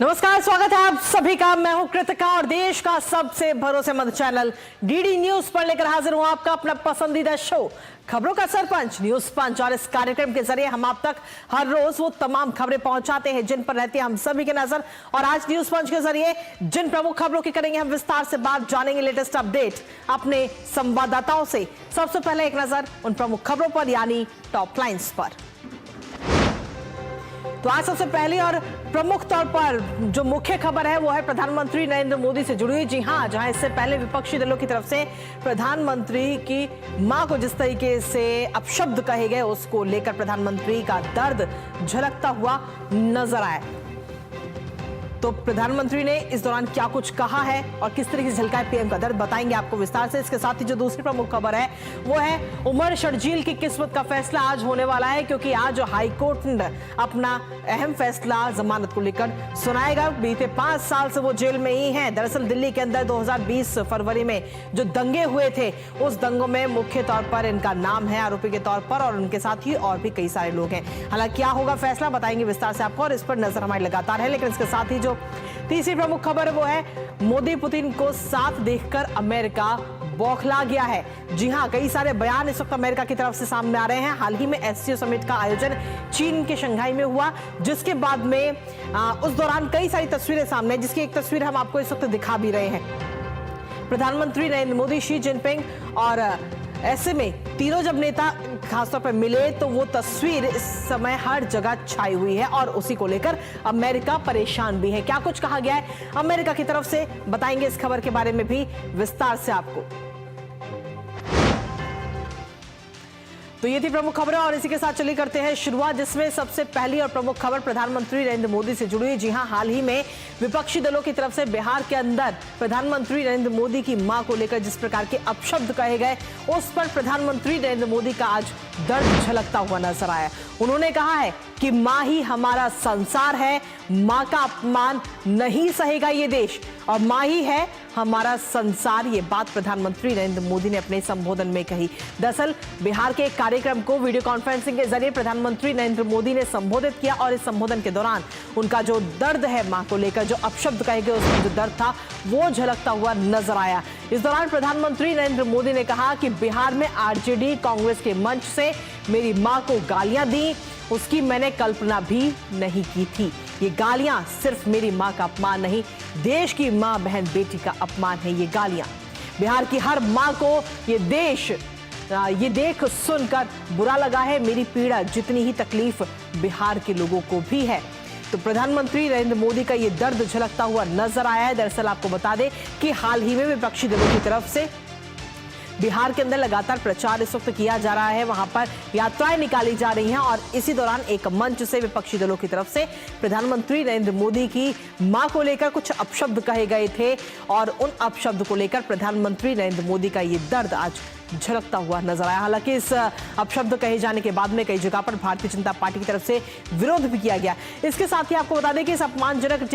नमस्कार, स्वागत है आप सभी का। मैं हूं कृतिका और देश का सबसे भरोसेमंद चैनल डीडी न्यूज पर लेकर हाजिर हूं आपका अपना पसंदीदा शो खबरों का सरपंच न्यूज पंच। और इस कार्यक्रम के जरिए हम आप तक हर रोज वो तमाम खबरें पहुंचाते हैं जिन पर रहती है हम सभी की नजर। और आज न्यूज पंच के जरिए जिन प्रमुख खबरों की करेंगे हम विस्तार से बात, जानेंगे लेटेस्ट अपडेट अपने संवाददाताओं से। सबसे पहले एक नजर उन प्रमुख खबरों पर यानी टॉप लाइन्स पर। तो आज सबसे पहली और प्रमुख तौर पर जो मुख्य खबर है वो है प्रधानमंत्री नरेंद्र मोदी से जुड़ी हुई। जी हां, जहां इससे पहले विपक्षी दलों की तरफ से प्रधानमंत्री की मां को जिस तरीके से अपशब्द कहे गए उसको लेकर प्रधानमंत्री का दर्द झलकता हुआ नजर आया। तो प्रधानमंत्री ने इस दौरान क्या कुछ कहा है और किस तरीके से झलका है पीएम का दर्द, बताएंगे आपको विस्तार से। इसके साथ ही जो दूसरी प्रमुख खबर है वो है उमर शर्जील की किस्मत का फैसला आज होने वाला है, क्योंकि आज हाईकोर्ट ने अपना अहम फैसला जमानत को लेकर सुनाएगा। बीते 5 साल से वो जेल में ही हैं। दरअसल दिल्ली के अंदर 2020 फरवरी में जो दंगे हुए थे उस दंगों में मुख्य तौर पर इनका नाम है आरोपी के तौर पर, और उनके साथ ही और भी कई सारे लोग हैं। हालांकि क्या होगा फैसला बताएंगे विस्तार से आपको, और इस पर नजर हमारी लगातार है। लेकिन इसके साथ ही जो तीसरी प्रमुख खबर है वो है मोदी पुतिन को साथ देखकर अमेरिका बौखला गया है। जी हां, कई सारे बयान इस वक्त अमेरिका की तरफ से सामने आ रहे हैं। हाल ही में एससीओ समिट का आयोजन चीन के शंघाई में हुआ, जिसके बाद में उस दौरान कई सारी तस्वीरें सामने, जिसकी एक तस्वीर हम आपको इस वक्त दिखा भी रहे हैं। प्रधानमंत्री नरेंद्र मोदी, शी जिनपिंग और ऐसे में तीनों जब नेता खासतौर पर मिले तो वो तस्वीर इस समय हर जगह छाई हुई है और उसी को लेकर अमेरिका परेशान भी है। क्या कुछ कहा गया है अमेरिका की तरफ से, बताएंगे इस खबर के बारे में भी विस्तार से आपको। तो ये थी प्रमुख खबरें और इसी के साथ चलिए करते हैं शुरुआत, जिसमें सबसे पहली और प्रमुख खबर प्रधानमंत्री नरेंद्र मोदी से जुड़ी। जी हां, हाल ही में विपक्षी दलों की तरफ से बिहार के अंदर प्रधानमंत्री नरेंद्र मोदी की मां को लेकर जिस प्रकार के अपशब्द कहे गए उस पर प्रधानमंत्री नरेंद्र मोदी का आज दर्द झलकता हुआ नजर आया। उन्होंने कहा है कि मां ही हमारा संसार है, मां का अपमान नहीं सहेगा ये देश, और मां ही है हमारा संसार। ये बात प्रधानमंत्री नरेंद्र मोदी ने अपने संबोधन में कही। दरअसल बिहार के एक कार्यक्रम को वीडियो कॉन्फ्रेंसिंग के जरिए प्रधानमंत्री नरेंद्र मोदी ने संबोधित किया और इस संबोधन के दौरान उनका जो दर्द है मां को लेकर, जो अपशब्द कहे गए उसमें जो दर्द था वो झलकता हुआ नजर आया। इस दौरान प्रधानमंत्री नरेंद्र मोदी ने कहा कि बिहार में आरजेडी कांग्रेस के मंच से मेरी मां को गालियां दी, उसकी मैंने कल्पना भी नहीं की थी। ये गालियां सिर्फ मेरी मां का अपमान नहीं, देश की मां बहन बेटी का अपमान है ये गालियां। बिहार की हर मां को ये देख सुनकर बुरा लगा है। मेरी पीड़ा जितनी ही तकलीफ बिहार के लोगों को भी है। तो प्रधानमंत्री नरेंद्र मोदी का ये दर्द झलकता हुआ नजर आया है। दरअसल आपको बता दें कि हाल ही में विपक्षी दलों की तरफ से बिहार के अंदर लगातार प्रचार इस वक्त किया जा रहा है, वहां पर यात्राएं निकाली जा रही हैं और इसी दौरान एक मंच से विपक्षी दलों की तरफ से प्रधानमंत्री नरेंद्र मोदी की मां को लेकर कुछ अपशब्द कहे गए थे और उन अपशब्द को लेकर प्रधानमंत्री नरेंद्र मोदी का ये दर्द आज झलकता हुआ नजर आया। हालांकि इस अपशब्द कहे जाने के बाद में कई जगह पर भारतीय जनता पार्टी की तरफ से विरोध भी किया गया। इसके साथ ही आपको बता दें कि इस अपमानजनक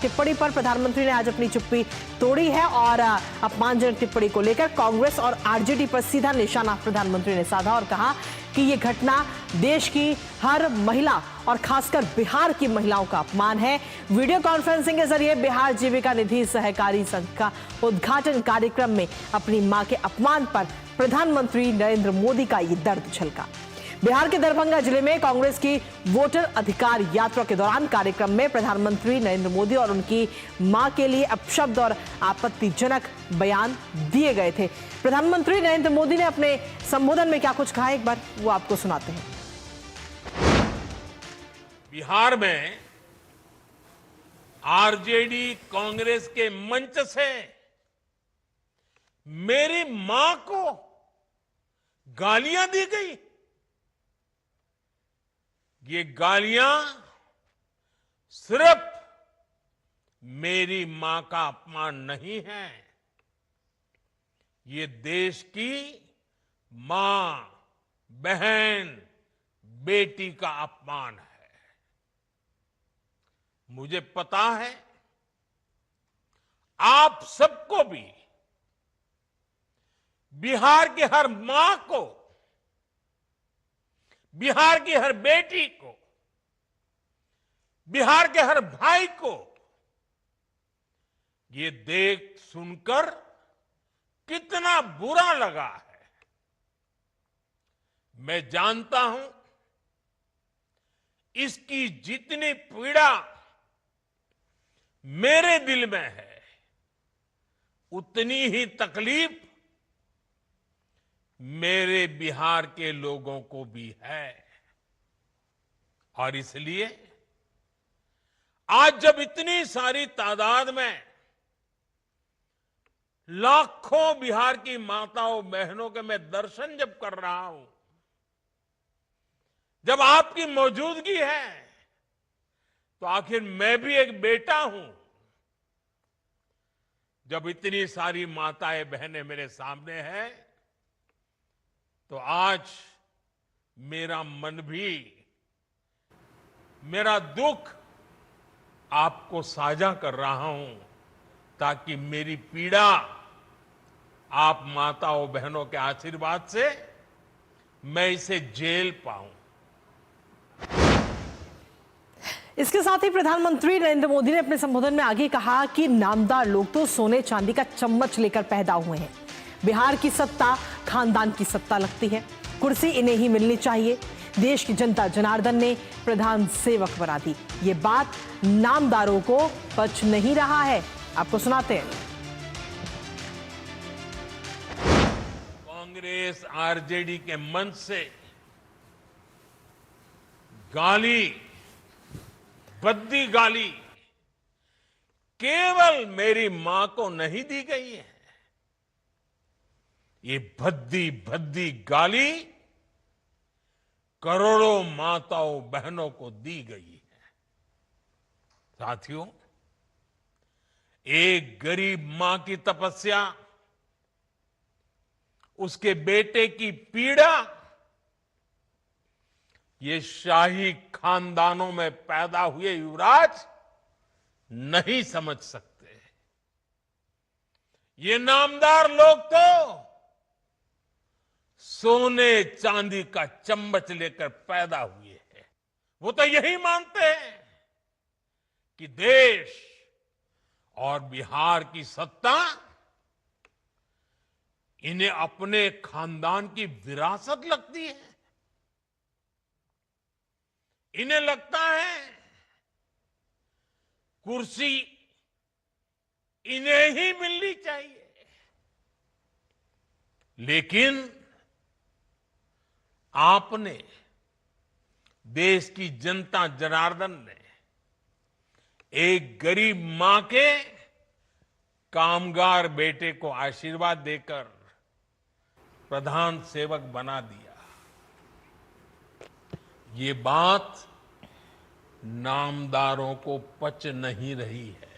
टिप्पणी पर प्रधानमंत्री ने आज अपनी चुप्पी तोड़ी है और अपमानजनक टिप्पणी को लेकर कांग्रेस और आरजेडी पर सीधा निशाना प्रधानमंत्री ने साधा और कहा कि ये घटना देश की हर महिला और खासकर बिहार की महिलाओं का अपमान है। वीडियो कॉन्फ्रेंसिंग के जरिए बिहार जीविका निधि सहकारी संघ का उद्घाटन कार्यक्रम में अपनी मां के अपमान पर प्रधानमंत्री नरेंद्र मोदी का ये दर्द झलका। बिहार के दरभंगा जिले में कांग्रेस की वोटर अधिकार यात्रा के दौरान कार्यक्रम में प्रधानमंत्री नरेंद्र मोदी और उनकी मां के लिए अपशब्द और आपत्तिजनक बयान दिए गए थे। प्रधानमंत्री नरेंद्र मोदी ने अपने संबोधन में क्या कुछ कहा, एक बार वो आपको सुनाते हैं। बिहार में आरजेडी कांग्रेस के मंच से मेरी मां को गालियां दी गई। ये गालियां सिर्फ मेरी मां का अपमान नहीं है, ये देश की मां, बहन, बेटी का अपमान है। मुझे पता है आप सबको भी बिहार की हर मां को, बिहार की हर बेटी को बिहार के हर भाई को ये देख सुनकर कितना बुरा लगा है। मैं जानता हूं इसकी जितनी पीड़ा मेरे दिल में है, उतनी ही तकलीफ मेरे बिहार के लोगों को भी है। और इसलिए आज जब इतनी सारी तादाद में लाखों बिहार की माताओं बहनों के मैं दर्शन जब कर रहा हूं, जब आपकी मौजूदगी है, तो आखिर मैं भी एक बेटा हूं। जब इतनी सारी माताएं बहनें मेरे सामने हैं, तो आज मेरा मन भी, मेरा दुख आपको साझा कर रहा हूं, ताकि मेरी पीड़ा आप माताओं बहनों के आशीर्वाद से मैं इसे झेल पाऊं। इसके साथ ही प्रधानमंत्री नरेंद्र मोदी ने अपने संबोधन में आगे कहा कि नामदार लोग तो सोने चांदी का चम्मच लेकर पैदा हुए हैं। बिहार की सत्ता खानदान की सत्ता लगती है, कुर्सी इन्हें ही मिलनी चाहिए। देश की जनता जनार्दन ने प्रधान सेवक बना दी। ये बात नामदारों को पच नहीं रहा है। आपको सुनाते हैं। कांग्रेस आरजेडी के मंच से गाली, भद्दी गाली केवल मेरी मां को नहीं दी गई है। ये भद्दी भद्दी गाली करोड़ों माताओं बहनों को दी गई है। साथियों, एक गरीब मां की तपस्या, उसके बेटे की पीड़ा, ये शाही खानदानों में पैदा हुए युवराज नहीं समझ सकते। ये नामदार लोग तो सोने चांदी का चम्मच लेकर पैदा हुए हैं। वो तो यही मानते हैं कि देश और बिहार की सत्ता इन्हें अपने खानदान की विरासत लगती है। इन्हें लगता है कुर्सी इन्हें ही मिलनी चाहिए। लेकिन आपने, देश की जनता जनार्दन ने एक गरीब मां के कामगार बेटे को आशीर्वाद देकर प्रधान सेवक बना दिया। ये बात नामदारों को पच नहीं रही है।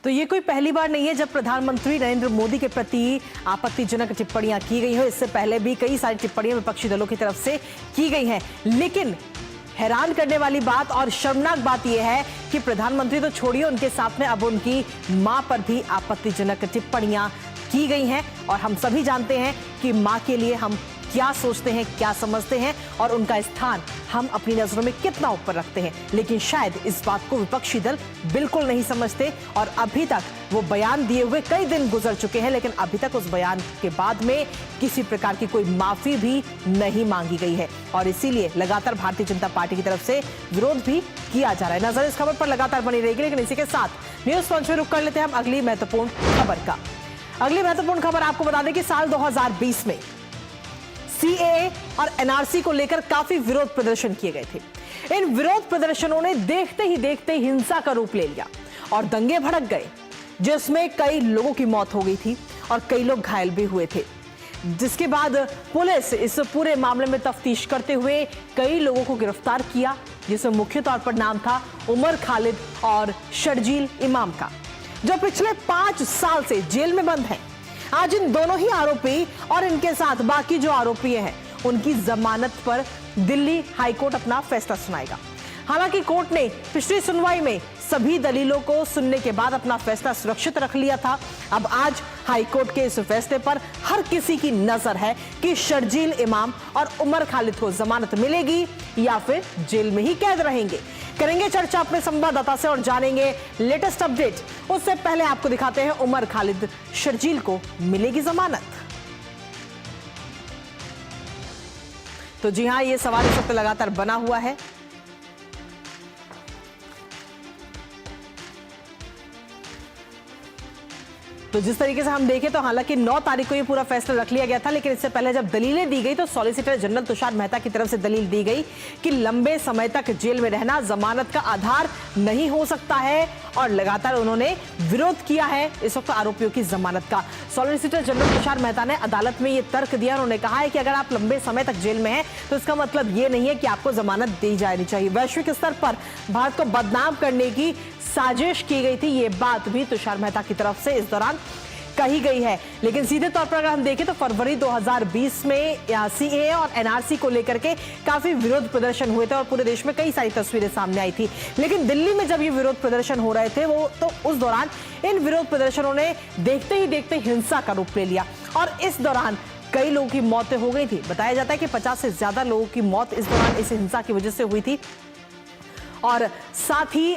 तो ये कोई पहली बार नहीं है जब प्रधानमंत्री नरेंद्र मोदी के प्रति आपत्तिजनक टिप्पणियां की गई हो। इससे पहले भी कई सारी टिप्पणियां विपक्षी दलों की तरफ से की गई हैं। लेकिन हैरान करने वाली बात और शर्मनाक बात यह है कि प्रधानमंत्री तो छोड़िए, उनके साथ में अब उनकी मां पर भी आपत्तिजनक टिप्पणियां की गई हैं। और हम सभी जानते हैं कि मां के लिए हम क्या सोचते हैं, क्या समझते हैं और उनका स्थान हम अपनी नजरों में कितना ऊपर रखते हैं। लेकिन शायद इस बात को विपक्षी दल बिल्कुल नहीं समझते। और अभी तक वो बयान दिए हुए कई दिन गुजर चुके हैं, लेकिन अभी तक उस बयान के बाद में किसी प्रकार की कोई माफी भी नहीं मांगी गई है। और इसीलिए लगातार भारतीय जनता पार्टी की तरफ से विरोध भी किया जा रहा है। नजर इस खबर पर लगातार बनी रहेगी। लेकिन इसी के साथ न्यूज पंच में रुक कर लेते हैं हम अगली महत्वपूर्ण खबर का। अगली महत्वपूर्ण खबर आपको बता दें कि साल 2020 में सीएए और एनआरसी को लेकर काफी विरोध प्रदर्शन किए गए थे। इन विरोध प्रदर्शनों ने देखते ही देखते हिंसा का रूप ले लिया और दंगे भड़क गए, जिसमें कई लोगों की मौत हो गई थी और कई लोग घायल भी हुए थे। जिसके बाद पुलिस इस पूरे मामले में तफ्तीश करते हुए कई लोगों को गिरफ्तार किया, जिसमें मुख्य तौर पर नाम था उमर खालिद और शर्जील इमाम का, जो पिछले 5 साल से जेल में बंद हैं। आज इन दोनों ही आरोपी और इनके साथ बाकी जो आरोपी हैं, उनकी जमानत पर दिल्ली हाईकोर्ट अपना फैसला सुनाएगा। हालांकि कोर्ट ने पिछली सुनवाई में सभी दलीलों को सुनने के बाद अपना फैसला सुरक्षित रख लिया था। अब आज हाईकोर्ट के इस फैसले पर हर किसी की नजर है कि शर्जील इमाम और उमर खालिद को जमानत मिलेगी या फिर जेल में ही कैद रहेंगे। करेंगे चर्चा अपने संवाददाता से और जानेंगे लेटेस्ट अपडेट। उससे पहले आपको दिखाते हैं उमर खालिद शर्जील को मिलेगी जमानत। तो जी हां, ये सवाल इस वक्त लगातार बना हुआ है। तो जिस तरीके से हम देखें तो हालांकि 9 तारीख को ये पूरा फैसला रख लिया गया था, लेकिन इससे पहले जब दलीलें दी गई तो सॉलिसिटर जनरल तुषार मेहता की तरफ से दलील दी गई कि लंबे समय तक जेल में रहना जमानत का आधार नहीं हो सकता है और लगातार उन्होंने विरोध किया है इस वक्त आरोपियों की जमानत का। सॉलिसिटर जनरल तुषार मेहता ने अदालत में यह तर्क दिया। उन्होंने कहा है कि अगर आप लंबे समय तक जेल में हैं तो इसका मतलब ये नहीं है कि आपको जमानत दी जानी चाहिए। वैश्विक स्तर पर भारत को बदनाम करने की साजिश की गई थी, ये बात भी तुषार मेहता की तरफ से इस दौरान कही गई है। लेकिन सीधे तौर पर अगर हम देखें तो फरवरी 2020 में सीएए और एनआरसी को लेकर के काफी विरोध प्रदर्शन हुए थे और पूरे देश में कई सारी तस्वीरें सामने आई थी। लेकिन दिल्ली में जब ये विरोध प्रदर्शन हो रहे थे तो उस दौरान इन विरोध प्रदर्शनों ने देखते ही देखते हिंसा का रूप ले लिया और इस दौरान कई लोगों की मौतें हो गई थी। बताया जाता है कि 50 से ज्यादा लोगों की मौत इस दौरान इस हिंसा की वजह से हुई थी और साथ ही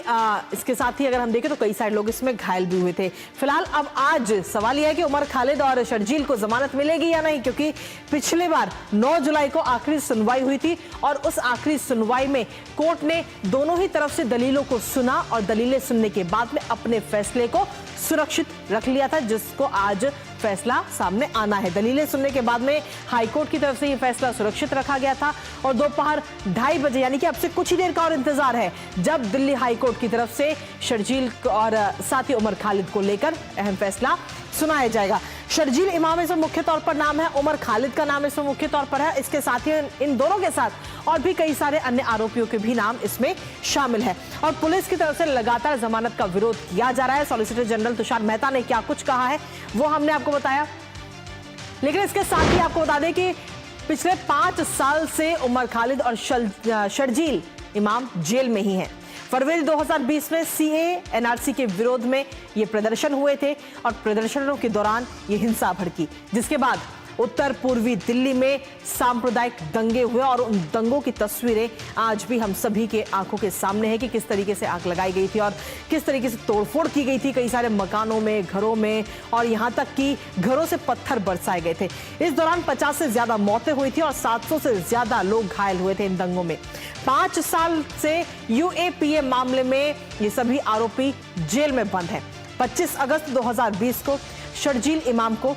इसके साथ ही अगर हम देखें तो कई सारे लोग इसमें घायल भी हुए थे। फिलहाल अब आज सवाल यह है कि उमर खालिद और शर्जील को जमानत मिलेगी या नहीं, क्योंकि पिछले बार 9 जुलाई को आखिरी सुनवाई हुई थी और उस आखिरी सुनवाई में कोर्ट ने दोनों ही तरफ से दलीलों को सुना और दलीलें सुनने के बाद में अपने फैसले को सुरक्षित रख लिया था, जिसको आज फैसला सामने आना है। दलीलें सुनने के बाद में हाईकोर्ट की तरफ से यह फैसला सुरक्षित रखा गया था और दोपहर 2:30 बजे यानी कि अब से कुछ ही देर का और इंतजार है जब दिल्ली हाईकोर्ट की तरफ से शर्जील और साथ ही उमर खालिद को लेकर अहम फैसला सुनाया जाएगा। शर्जील इमाम इसमें मुख्य तौर पर नाम है, उमर खालिद का नाम इसमें मुख्य तौर पर है। इसके साथ ही इन दोनों के साथ और भी कई सारे अन्य आरोपियों के भी नाम इसमें शामिल है और पुलिस की तरफ से लगातार जमानत का विरोध किया जा रहा है। सॉलिसिटर जनरल तुषार मेहता ने क्या कुछ कहा है वो हमने आपको बताया, लेकिन इसके साथ ही आपको बता दें कि पिछले 5 साल से उमर खालिद और शर्जील इमाम जेल में ही हैं। फरवरी 2020 में सीएए एनआरसी के विरोध में ये प्रदर्शन हुए थे और प्रदर्शनों के दौरान ये हिंसा भड़की, जिसके बाद उत्तर पूर्वी दिल्ली में सांप्रदायिक दंगे हुए और उन दंगों की तस्वीरें आज भी हम सभी के आंखों के सामने है कि किस तरीके से आग लगाई गई थी और किस तरीके से तोड़फोड़ की गई थी कई सारे मकानों में, घरों में और यहां तक कि घरों से पत्थर बरसाए गए थे। इस दौरान 50 से ज्यादा मौतें हुई थी और 700 से ज्यादा लोग घायल हुए थे इन दंगों में। 5 साल से यूएपीए मामले में ये सभी आरोपी जेल में बंद हैं। 25 अगस्त 2020 को शर्जील इमाम को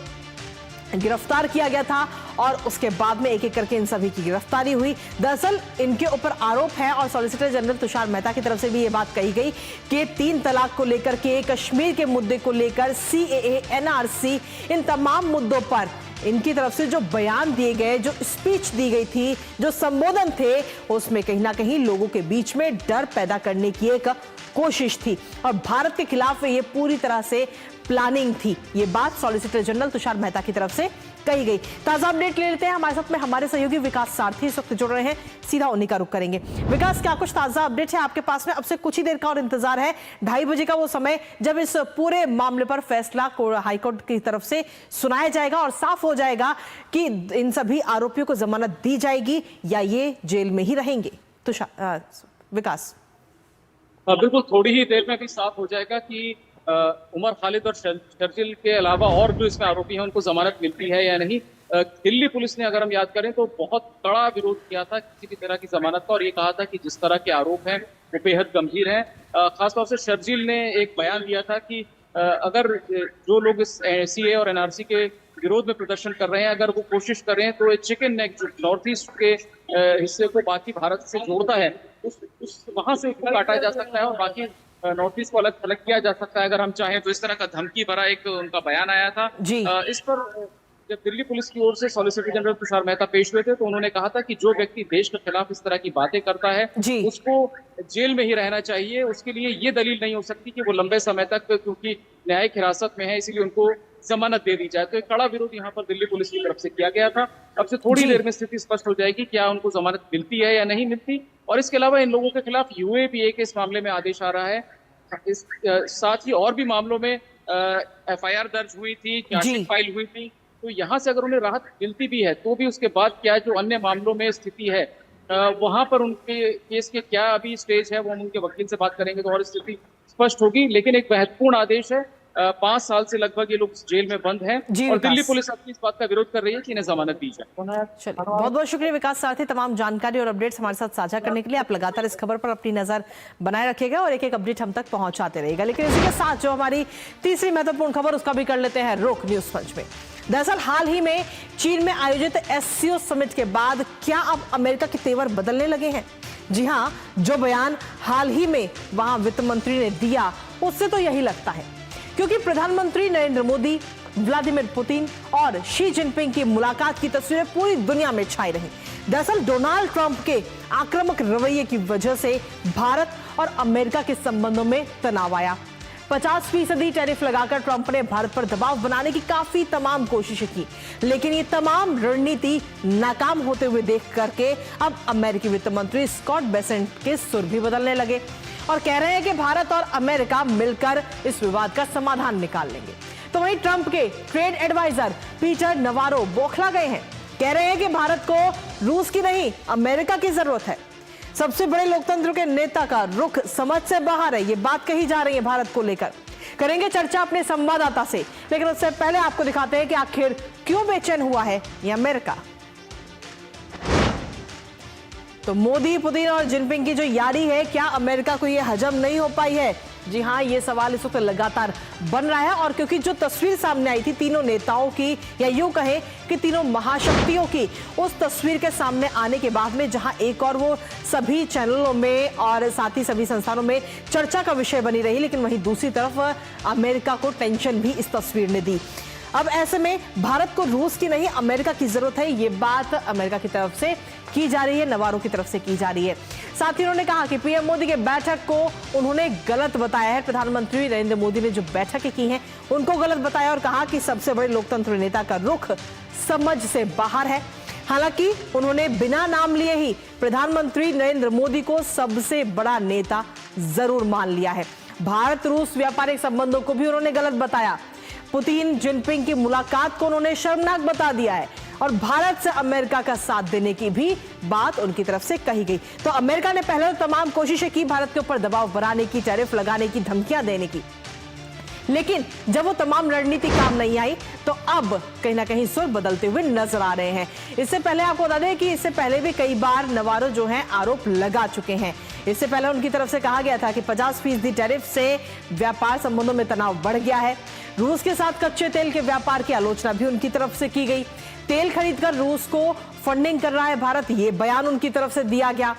गिरफ्तार किया गया था और उसके बाद में एक एक करके इन सभी की गिरफ्तारी हुई। दरअसल इनके ऊपर आरोप है और सॉलिसिटर जनरल तुषार मेहता की तरफ से भी ये बात कही गई कि 3 तलाक को लेकर के, कश्मीर के मुद्दे को लेकर, सीएए, एनआरसी, इन तमाम मुद्दों पर इनकी तरफ से जो बयान दिए गए, जो स्पीच दी गई थी, जो संबोधन थे, उसमें कहीं ना कहीं लोगों के बीच में डर पैदा करने की एक कोशिश थी और भारत के खिलाफ ये पूरी तरह से प्लानिंग थी। ये बात सॉलिसिटर जनरल तुषार मेहता की तरफ से कही गई। ताजा अपडेट ले लेते हैं, हमारे साथ में हमारे सहयोगी विकास सारथी इस वक्त जुड़ रहे हैं, सीधा उन्हीं का रुख करेंगे। विकास, क्या कुछ ताजा अपडेट है आपके पास में? अब से कुछ ही देर का और इंतजार है, 2:30 बजे का वो समय जब इस पूरे मामले पर फैसला हाईकोर्ट की तरफ से सुनाया जाएगा और साफ हो जाएगा कि इन सभी आरोपियों को जमानत दी जाएगी या ये जेल में ही रहेंगे। तुषार, विकास। बिल्कुल, थोड़ी ही देर में भी साफ हो जाएगा कि उमर खालिद और शर्जील के अलावा और जो इसमें आरोपी हैं उनको जमानत मिलती है या नहीं। दिल्ली पुलिस ने, अगर हम याद करें, तो बहुत कड़ा विरोध किया था किसी भी तरह की जमानत का और ये कहा था कि जिस तरह के आरोप हैं वो बेहद गंभीर हैं। खासतौर से शर्जील ने एक बयान दिया था कि अगर जो लोग इस सीए और एनआरसी के विरोध में प्रदर्शन कर रहे हैं, अगर वो कोशिश कर रहे हैं तो चिकन नेक जो नॉर्थ ईस्ट के हिस्से को बाकी भारत से जोड़ता है, उस वहां से उसको काटा जा सकता है और बाकी नॉर्थ ईस्ट को अलग थलग किया जा सकता है अगर हम चाहें। तो इस तरह का धमकी भरा एक उनका बयान आया था। इस पर जब दिल्ली पुलिस की ओर से सॉलिसिटर जनरल तुषार मेहता पेश हुए थे तो उन्होंने कहा था कि जो व्यक्ति देश के खिलाफ इस तरह की बातें करता है उसको जेल में ही रहना चाहिए। उसके लिए ये दलील नहीं हो सकती कि वो लंबे समय तक, क्योंकि न्यायिक हिरासत में है, इसीलिए उनको जमानत दे दी जाए। तो एक कड़ा विरोध यहाँ पर दिल्ली पुलिस की तरफ से किया गया था। अब से थोड़ी देर में स्थिति स्पष्ट हो जाएगी क्या उनको जमानत मिलती है या नहीं मिलती और इसके अलावा इन लोगों के खिलाफ यूएपीए के इस मामले में आदेश आ रहा है। इस साथ ही और भी मामलों में एफआईआर दर्ज हुई थी, चार्जशीट फाइल हुई थी। तो यहाँ से अगर उन्हें राहत मिलती भी है तो भी उसके बाद क्या जो अन्य मामलों में स्थिति है वहां पर उनके केस के क्या अभी स्टेज है, वो हम उनके वकील से बात करेंगे तो और स्थिति स्पष्ट होगी। लेकिन एक महत्वपूर्ण आदेश है, 5 साल से लगभग ये लोग जेल में बंद हैं और दिल्ली पुलिस अपनी इस बात का विरोध कर रही है कि इन्हें जमानत दी जाए। बहुत बहुत शुक्रिया विकास सारथी, तमाम जानकारी और अपडेट्स हमारे साथ साझा करने के लिए। आप लगातार इस खबर पर अपनी नजर बनाए रखिएगा और एक एक अपडेट हम तक पहुंचाते रहिएगा। लेकिन इसी के साथ जो हमारी तीसरी महत्वपूर्ण खबर, उसका भी कर लेते हैं रुख न्यूज पंच में। दरअसल हाल ही में चीन में आयोजित एससीओ समिट के बाद क्या अब अमेरिका के तेवर बदलने लगे हैं? जी हां, जो बयान हाल ही में वहां वित्त मंत्री ने दिया उससे तो यही लगता है, क्योंकि प्रधानमंत्री नरेंद्र मोदी, व्लादिमीर पुतिन और शी जिनपिंग की मुलाकात की तस्वीरें पूरी दुनिया में छाई रही। दरअसल डोनाल्ड ट्रंप के आक्रामक रवैये की वजह से भारत और अमेरिका के संबंधों में तनाव आया। 50% टैरिफ लगाकर ट्रंप ने भारत पर दबाव बनाने की काफी तमाम कोशिशें की, लेकिन ये तमाम रणनीति नाकाम होते हुए देख करके अब अमेरिकी वित्त मंत्री स्कॉट बेसेंट के सुर भी बदलने लगे और कह रहे हैं कि भारत और अमेरिका मिलकर इस विवाद का समाधान निकाल लेंगे। तो वहीं ट्रंप के ट्रेड एडवाइजर पीटर नवारो बौखला गए हैं, कह रहे हैं कि भारत को रूस की नहीं अमेरिका की जरूरत है। सबसे बड़े लोकतंत्र के नेता का रुख समझ से बाहर है, ये बात कही जा रही है भारत को लेकर। करेंगे चर्चा अपने संवाददाता से, लेकिन उससे पहले आपको दिखाते हैं कि आखिर क्यों बेचैन हुआ है ये अमेरिका। तो मोदी, पुतिन और जिनपिंग की जो यारी है, क्या अमेरिका को ये हजम नहीं हो पाई है? जी हां, ये सवाल इस वक्त लगातार बन रहा है। और क्योंकि जो तस्वीर सामने आई थी तीनों नेताओं की, या यूं कहें कि तीनों महाशक्तियों की, उस तस्वीर के सामने आने के बाद में जहां एक और वो सभी चैनलों में और साथ ही सभी संस्थानों में चर्चा का विषय बनी रही, लेकिन वहीं दूसरी तरफ अमेरिका को टेंशन भी इस तस्वीर ने दी। अब ऐसे में भारत को रूस की नहीं अमेरिका की जरूरत है, ये बात अमेरिका की तरफ से की जा रही है, नवारो की तरफ से की जा रही है। साथ ही उन्होंने कहा कि पीएम मोदी के बैठक को उन्होंने गलत बताया है। प्रधानमंत्री नरेंद्र मोदी ने जो बैठकें की हैं उनको गलत बताया और कहा कि सबसे बड़े लोकतंत्र नेता का रुख समझ से बाहर है। हालांकि उन्होंने बिना नाम लिए ही प्रधानमंत्री नरेंद्र मोदी को सबसे बड़ा नेता जरूर मान लिया है। भारत रूस व्यापारिक संबंधों को भी उन्होंने गलत बताया। पुतिन जिनपिंग की मुलाकात को उन्होंने शर्मनाक बता दिया है और भारत से अमेरिका का साथ देने की भी बात उनकी तरफ से कही गई। तो अमेरिका ने पहले तो तमाम कोशिशें की भारत के ऊपर दबाव बनाने की, टैरिफ लगाने की, धमकियां देने की, लेकिन जब वो तमाम रणनीति काम नहीं आई तो अब कहीं ना कहीं सुर बदलते हुए नजर आ रहे हैं। इससे पहले आपको बता दें कि इससे पहले भी कई बार नवारो जो है आरोप लगा चुके हैं। इससे पहले उनकी तरफ से कहा गया था कि 50% टैरिफ से व्यापार संबंधों में तनाव बढ़ गया है। रूस के साथ कच्चे तेल के व्यापार की आलोचना भी उनकी तरफ से की गई। तेल खरीदकर रूस को फंडिंग कर रहा है भारत, ये बयान उनकी तरफ से दिया गया।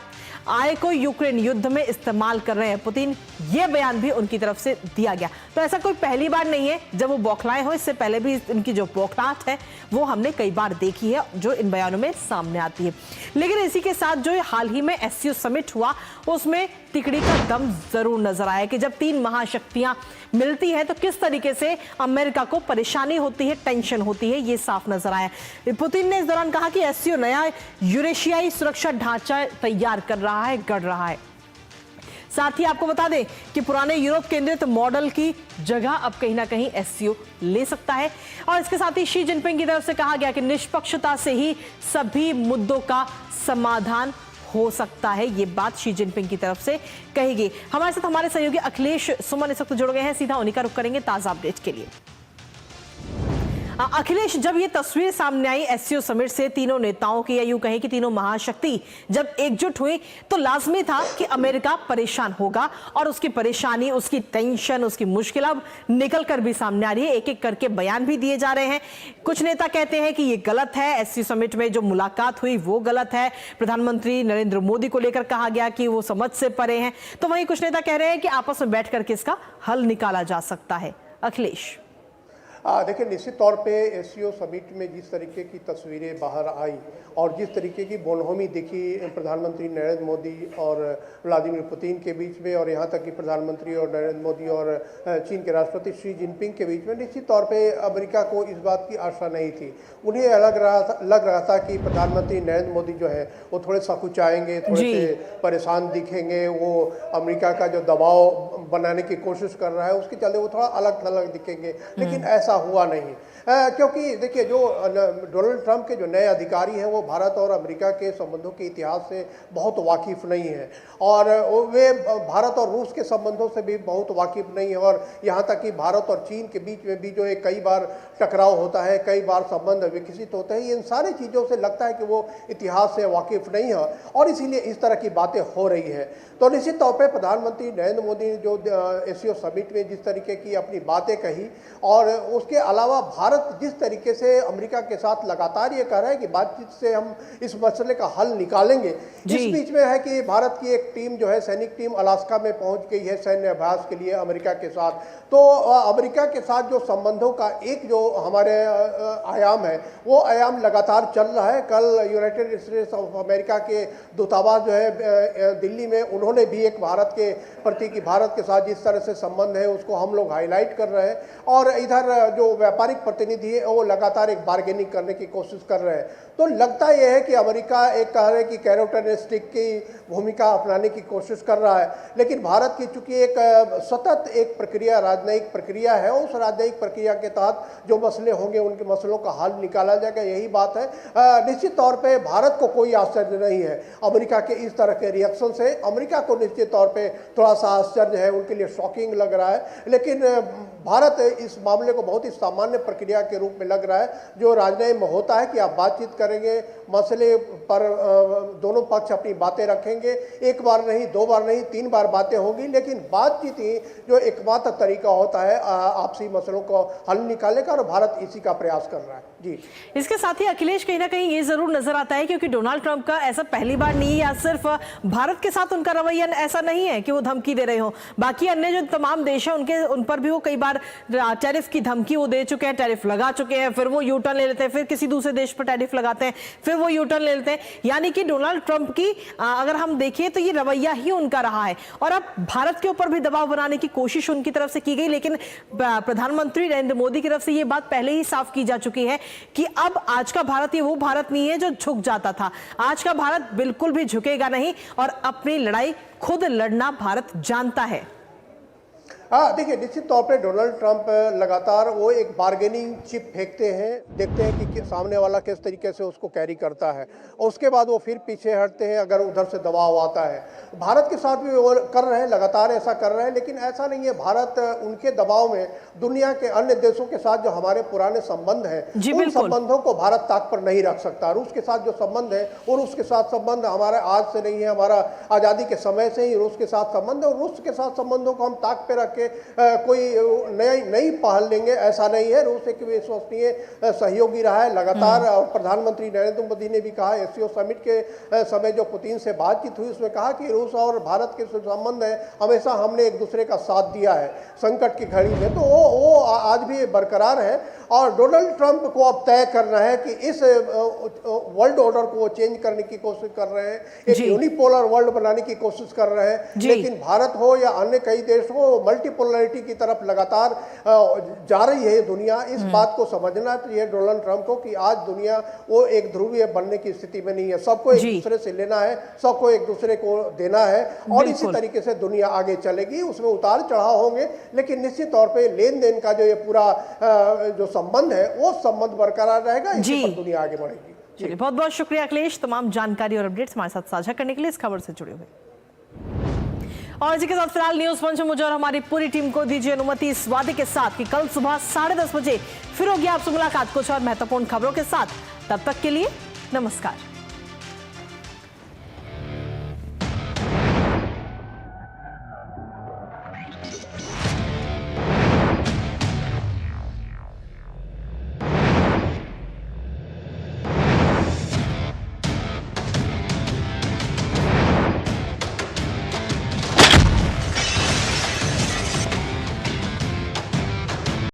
आय को यूक्रेन युद्ध में इस्तेमाल कर रहे हैं पुतिन, यह बयान भी उनकी तरफ से दिया गया। तो ऐसा कोई पहली बार नहीं है जब वो बौखलाए हो, इससे पहले भी इनकी जो बौखलाहट है वो हमने कई बार देखी है जो इन बयानों में सामने आती है। लेकिन इसी के साथ जो हाल ही में एससीओ समिट हुआ उसमें तिकड़ी का दम जरूर नजर आया कि जब तीन महाशक्तियां मिलती हैं तो किस तरीके से अमेरिका को परेशानी होती है, टेंशन होती है, ये साफ नजर आया। पुतिन ने इस दौरान कहा कि एससीओ नया यूरेशियाई सुरक्षा ढांचा तैयार कर रहा है, गढ़ रहा है। साथ ही आपको बता दें कि पुराने यूरोप केंद्रित मॉडल की जगह अब कहीं ना कहीं एससीओ ले सकता है। और इसके साथ ही शी जिनपिंग की तरफ से कहा गया कि निष्पक्षता से ही सभी मुद्दों का समाधान हो सकता है, ये बात शी जिनपिंग की तरफ से कही गई। हमारे साथ हमारे सहयोगी अखिलेश सुमन इस वक्त जुड़ गए हैं, सीधा उन्हीं का रुख करेंगे ताजा अपडेट के लिए। अखिलेश, जब ये तस्वीर सामने आई एससीओ समिट से, तीनों नेताओं की या यूं कहें कि तीनों महाशक्ति जब एकजुट हुई तो लाजमी था कि अमेरिका परेशान होगा और उसकी परेशानी, उसकी टेंशन, उसकी मुश्किल अब निकल कर भी सामने आ रही है। एक एक करके बयान भी दिए जा रहे हैं। कुछ नेता कहते हैं कि ये गलत है, एससीओ समिट में जो मुलाकात हुई वो गलत है, प्रधानमंत्री नरेंद्र मोदी को लेकर कहा गया कि वो समझ से परे हैं। तो वहीं कुछ नेता कह रहे हैं कि आपस में बैठ करके इसका हल निकाला जा सकता है। अखिलेश, देखिए, निश्चित तौर पे एससीओ समिट में जिस तरीके की तस्वीरें बाहर आई और जिस तरीके की बोनहोमी दिखी प्रधानमंत्री नरेंद्र मोदी और व्लादिमीर पुतिन के बीच में, और यहाँ तक कि प्रधानमंत्री और नरेंद्र मोदी और चीन के राष्ट्रपति शी जिनपिंग के बीच में, निश्चित तौर पे अमेरिका को इस बात की आशा नहीं थी। उन्हें लग रहा था कि प्रधानमंत्री नरेंद्र मोदी जो है वो थोड़े सकुचाएंगे, थोड़े से परेशान दिखेंगे, वो अमेरिका का जो दबाव बनाने की कोशिश कर रहा है उसके चलते वो थोड़ा अलग थलग दिखेंगे, लेकिन ऐसा हुआ नहीं। क्योंकि देखिए, जो डोनाल्ड ट्रंप के जो नए अधिकारी हैं वो भारत और अमेरिका के संबंधों के इतिहास से बहुत वाकिफ नहीं है, और वे भारत और रूस के संबंधों से भी बहुत वाकिफ नहीं है, और यहाँ तक कि भारत और चीन के बीच में भी जो है कई बार टकराव होता है, कई बार संबंध विकसित होते हैं। इन सारी चीज़ों से लगता है कि वो इतिहास से वाकिफ नहीं है, और इसीलिए इस तरह की बातें हो रही है। तो निश्चित तौर पर प्रधानमंत्री नरेंद्र मोदी ने जो एससीओ समिट में जिस तरीके की अपनी बातें कही, और उसके अलावा भारत जिस तरीके से अमेरिका के साथ लगातार ये कह रहा है कि बातचीत से हम इस मसले का हल निकालेंगे। इस बीच में है कि भारत की एक टीम जो है, सैनिक टीम अलास्का में पहुंच गई है सैन्य अभ्यास के लिए अमेरिका के साथ। तो अमेरिका के साथ जो संबंधों का एक जो हमारे आयाम है, वो आयाम लगातार चल रहा है। कल यूनाइटेड स्टेट्स ऑफ अमेरिका के दूतावास जो है दिल्ली में, उन्होंने भी एक भारत के प्रति कि भारत के साथ जिस तरह से संबंध है उसको हम लोग हाईलाइट कर रहे हैं, और इधर जो व्यापारिक प्रतिनिधि है वो लगातार एक बार्गेनिंग करने की कोशिश कर रहे हैं। तो लगता यह है कि अमेरिका एक कह रहे कि कैरोट एंड स्टिक की भूमिका अपनाने की कोशिश कर रहा है, लेकिन भारत की चूंकि एक सतत एक प्रक्रिया, राजनयिक प्रक्रिया है, उस राजनयिक प्रक्रिया के तहत जो मसले होंगे उनके मसलों का हल निकाला जाएगा, यही बात है। निश्चित तौर पे भारत को कोई आश्चर्य नहीं है अमेरिका के इस तरह के रिएक्शन से। अमेरिका को निश्चित तौर पे थोड़ा सा आश्चर्य है, उनके लिए शॉकिंग लग रहा है, लेकिन भारत इस मामले को बहुत ही सामान्य प्रक्रिया के रूप में लग रहा है, जो राजनयिक में होता है कि आप बातचीत करेंगे, मसले पर दोनों पक्ष अपनी बातें रखेंगे, एक बार नहीं, दो बार नहीं, 3 बार बातें होंगी, लेकिन बातचीत ही जो एकमात्र तरीका होता है आपसी मसलों को हल निकालने का, और भारत इसी का प्रयास कर रहा है। जी, इसके साथ ही अखिलेश, कहीं ना कहीं ये जरूर नजर आता है, क्योंकि डोनाल्ड ट्रंप का ऐसा पहली बार नहीं, या सिर्फ भारत के साथ उनका रवैया ऐसा नहीं है कि वो धमकी दे रहे हो, बाकी अन्य जो तमाम देश हैं उन पर भी वो कई बार टैरिफ की धमकी वो दे चुके हैं, टैरिफ लगा चुके हैं, फिर वो यू टर्न ले लेते हैं, फिर किसी दूसरे देश पर टैरिफ लगाते हैं, फिर वो यू टर्न ले लेते हैं। यानी कि डोनाल्ड ट्रंप की अगर हम देखें तो ये रवैया ही उनका रहा है, और अब भारत के ऊपर भी दबाव बनाने की कोशिश उनकी तरफ से की गई, लेकिन प्रधानमंत्री नरेंद्र मोदी की तरफ से ये बात पहले ही साफ की जा चुकी है कि अब आज का भारत ये वो भारत नहीं है जो झुक जाता था। आज का भारत बिल्कुल भी झुकेगा नहीं, और अपनी लड़ाई खुद लड़ना भारत जानता है। देखिए, निश्चित तौर पे डोनाल्ड ट्रंप लगातार वो एक बार्गेनिंग चिप फेंकते हैं, देखते हैं कि सामने वाला किस तरीके से उसको कैरी करता है, और उसके बाद वो फिर पीछे हटते हैं अगर उधर से दबाव आता है। भारत के साथ भी वो कर रहे हैं, लगातार ऐसा कर रहे हैं, लेकिन ऐसा नहीं है। भारत उनके दबाव में दुनिया के अन्य देशों के साथ जो हमारे पुराने संबंध हैं, उन संबंधों को भारत ताक पर नहीं रख सकता। रूस के साथ जो संबंध है, और रूस के साथ संबंध हमारा आज से नहीं है, हमारा आज़ादी के समय से ही रूस के साथ संबंध है, और रूस के साथ संबंधों को हम ताक पे रख कोई नई पहल लेंगे, ऐसा नहीं है। रूस एक विश्वसनीय सहयोगी रहा है लगातार, और प्रधानमंत्री नरेंद्र मोदी ने भी कहा एससीओ समिट के समय जो पुतिन से बातचीत हुई उसमें कहा कि रूस और भारत के संबंध है, हमेशा हमने एक दूसरे का साथ दिया है संकट की घड़ी में, तो वो आज भी बरकरार है। और डोनाल्ड ट्रंप को अब तय करना है कि इस वर्ल्ड ऑर्डर को वो चेंज करने की कोशिश कर रहे हैं, एक यूनिपोलर वर्ल्ड बनाने की कोशिश कर रहे हैं, लेकिन भारत हो या अन्य कई देश हो, मल्टीपोलरिटी की तरफ लगातार जा रही है दुनिया। इस बात को समझना चाहिए डोनाल्ड ट्रंप को कि आज दुनिया वो एक ध्रुवीय बनने की स्थिति में नहीं है, सबको एक दूसरे से लेना है, सबको एक दूसरे को देना है, और इसी तरीके से दुनिया आगे चलेगी। उसमें उतार चढ़ाव होंगे, लेकिन निश्चित तौर पे लेन देन का जो ये पूरा जो संबंध है वो संबंध बरकरार रहेगा, इसी पर दुनिया आगे बढ़ेगी। चलिए, बहुत बहुत शुक्रिया अखिलेश, तमाम जानकारी और अपडेट्स हमारे साथ साझा करने के लिए, इस खबर से जुड़े हुए। और इसी के साथ फिलहाल न्यूज पंच मुझे और हमारी पूरी टीम को दीजिए अनुमति इस वादे के साथ कि कल सुबह 10:30 बजे फिर होगी आपसे मुलाकात कुछ और महत्वपूर्ण खबरों के साथ। तब तक के लिए नमस्कार।